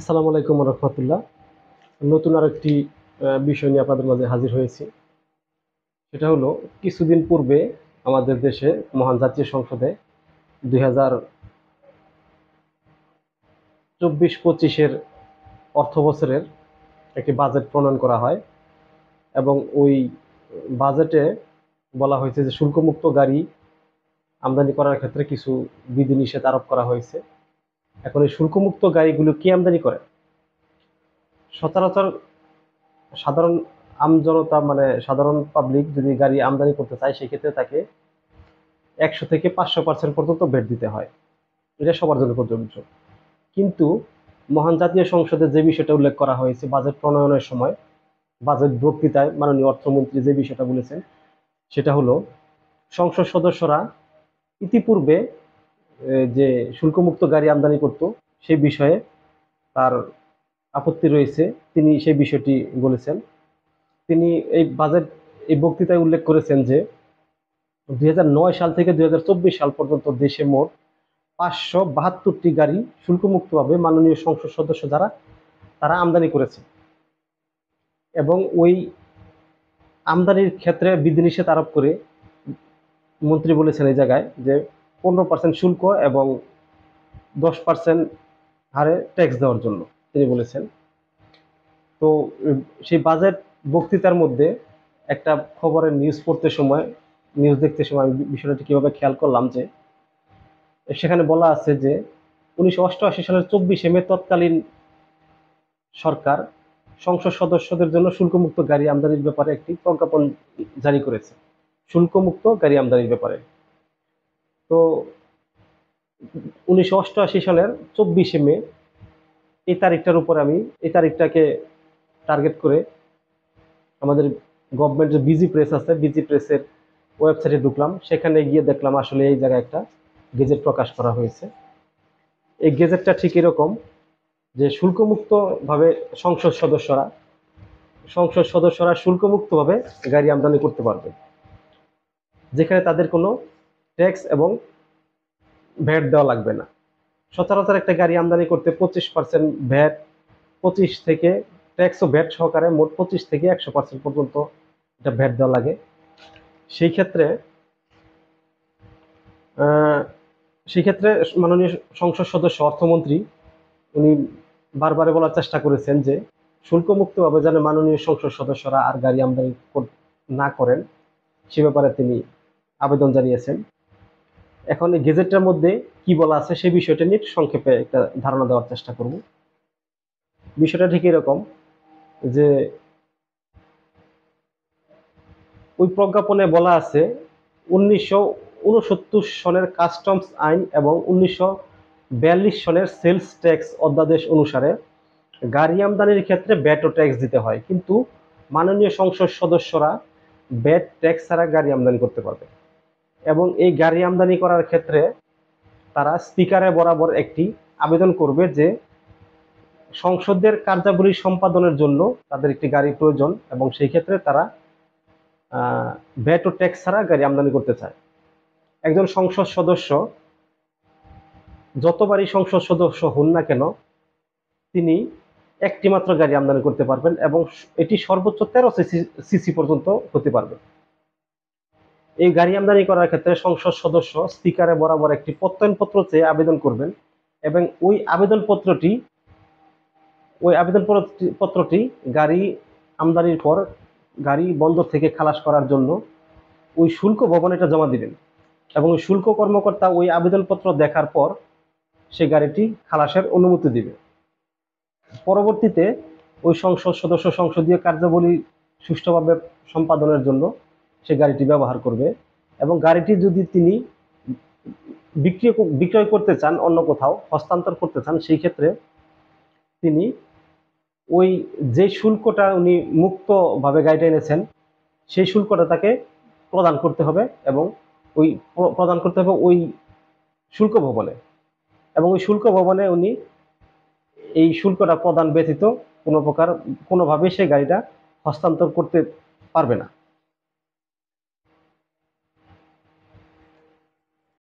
আসসালামু আলাইকুম রহমতুল্লাহ। নতুন আরেকটি বিষয় নিয়ে আপনাদের মাঝে হাজির হয়েছি। সেটা হলো, কিছুদিন পূর্বে আমাদের দেশে মহান জাতীয় সংসদে 2024-25-এর অর্থ বছরের একটি বাজেট প্রণয়ন করা হয় এবং ওই বাজেটে বলা হয়েছে যে শুল্কমুক্ত গাড়ি আমদানি করার ক্ষেত্রে কিছু বিধিনিষেধ আরোপ করা হয়েছে। এখন এই শুল্কমুক্ত গাড়িগুলো কি আমদানি করে? সচরাচর সাধারণ আমজনতা, মানে সাধারণ পাবলিক যদি গাড়ি আমদানি করতে চায়, সেক্ষেত্রে তাকে 100 থেকে 500% পর্যন্ত ভ্যাট দিতে হয়। এটা সবার জন্য প্রযোজ্য। কিন্তু মহান জাতীয় সংসদে যে বিষয়টা উল্লেখ করা হয়েছে বাজেট প্রণয়নের সময়, বাজেট বক্তৃতায় মাননীয় অর্থমন্ত্রী যে বিষয়টা বলেছেন, সেটা হলো, সংসদ সদস্যরা ইতিপূর্বে যে শুল্কমুক্ত গাড়ি আমদানি করত সেই বিষয়ে তার আপত্তি রয়েছে। তিনি সেই বিষয়টি বলেছেন। তিনি এই বক্তৃতায় উল্লেখ করেছেন যে 2009 সাল থেকে 2024 সাল পর্যন্ত দেশে মোট 572টি গাড়ি শুল্কমুক্তভাবে মাননীয় সংসদ সদস্য যারা তারা আমদানি করেছে এবং ওই আমদানির ক্ষেত্রে বিধিনিষেধ আরোপ করে মন্ত্রী বলেছেন এই জায়গায় যে 15% শুল্ক এবং 10% হারে ট্যাক্স দেওয়ার জন্য তিনি বলেছেন। তো সেই বাজেট বক্তৃতার মধ্যে একটা খবরের নিউজ দেখতে সময় আমি বিষয়টা কিভাবে খেয়াল করলাম যে সেখানে বলা আছে যে 1988 সালের 24 মে তৎকালীন সরকার সংসদ সদস্যদের জন্য শুল্কমুক্ত গাড়ি আমদানির ব্যাপারে একটি প্রজ্ঞাপন জারি করেছে, শুল্কমুক্ত গাড়ি আমদানির ব্যাপারে। তো 1988 সালের 24 মে এই তারিখটাকে টার্গেট করে আমাদের গভর্নমেন্ট যে বিজি প্রেস আছে, বিজি প্রেসের ওয়েবসাইটে ঢুকলাম। সেখানে গিয়ে দেখলাম আসলে এই জায়গায় একটা গেজেট প্রকাশ করা হয়েছে। এই গেজেটটা ঠিক এরকম যে শুল্কমুক্তভাবে সংসদ সদস্যরা শুল্কমুক্তভাবে গাড়ি আমদানি করতে পারবে, যেখানে তাদের কোনো ট্যাক্স এবং ভ্যাট দেওয়া লাগবে না। সচরাচর একটা গাড়ি আমদানি করতে 25% ভ্যাট, 25 থেকে ট্যাক্স ও ভ্যাট সহকারে মোট 25 থেকে 100% পর্যন্ত এটা ভ্যাট দেওয়া লাগে। সেই ক্ষেত্রে মাননীয় সংসদ সদস্য অর্থমন্ত্রী উনি বারবারে বলার চেষ্টা করেছেন যে শুল্কমুক্তভাবে যেন মাননীয় সংসদ সদস্যরা আর গাড়ি আমদানি না করেন, সে ব্যাপারে তিনি আবেদন জানিয়েছেন। এখন এই গেজেটটার মধ্যে কি বলা আছে সেই বিষয়টা নিয়ে সংক্ষেপে একটা ধারণা দেওয়ার চেষ্টা করব। বিষয়টা ঠিক এরকম যে ওই প্রজ্ঞাপনে বলা আছে 1969 সনের কাস্টমস আইন এবং 1942 সনের সেলস ট্যাক্স অধ্যাদেশ অনুসারে গাড়ি আমদানির ক্ষেত্রে ভ্যাট ও ট্যাক্স দিতে হয়, কিন্তু মাননীয় সংসদ সদস্যরা ভ্যাট ট্যাক্স ছাড়া গাড়ি আমদানি করতে পারবে। এবং এই গাড়ি আমদানি করার ক্ষেত্রে তারা স্পিকারে বরাবর একটি আবেদন করবে যে সংসদের কার্যাবলী সম্পাদনের জন্য তাদের একটি গাড়ি প্রয়োজন এবং সেই ক্ষেত্রে তারা ভ্যাট ও ট্যাক্স ছাড়া গাড়ি আমদানি করতে চায়। একজন সংসদ সদস্য যতবারই সংসদ সদস্য হন না কেন, তিনি একটি মাত্র গাড়ি আমদানি করতে পারবেন এবং এটি সর্বোচ্চ 13 সিসি পর্যন্ত হতে পারবে। এই গাড়ি আমদানি করার ক্ষেত্রে সংসদ সদস্য স্পিকারে বরাবর একটি প্রত্যয়নপত্র চেয়ে আবেদন করবেন এবং ওই আবেদনপত্রটি গাড়ি আমদানির পর গাড়ি বন্দর থেকে খালাস করার জন্য ওই শুল্ক ভবনে এটা জমা দিবেন এবং ওই শুল্ক কর্মকর্তা ওই আবেদনপত্র দেখার পর সে গাড়িটি খালাসের অনুমতি দিবে। পরবর্তীতে ওই সংসদ সদস্য সংসদীয় কার্যাবলী সুষ্ঠুভাবে সম্পাদনের জন্য সে গাড়িটি ব্যবহার করবে এবং গাড়িটি যদি তিনি বিক্রয় করতে চান, অন্য কোথাও হস্তান্তর করতে চান, সেই ক্ষেত্রে তিনি ওই যে শুল্কটা উনি মুক্তভাবে গাড়িটা এনেছেন সেই শুল্কটা তাকে প্রদান করতে হবে এবং ওই শুল্ক ভবনে, এবং ওই শুল্ক ভবনে উনি এই শুল্কটা প্রদান ব্যতীত কোনোভাবে সেই গাড়িটা হস্তান্তর করতে পারবে না।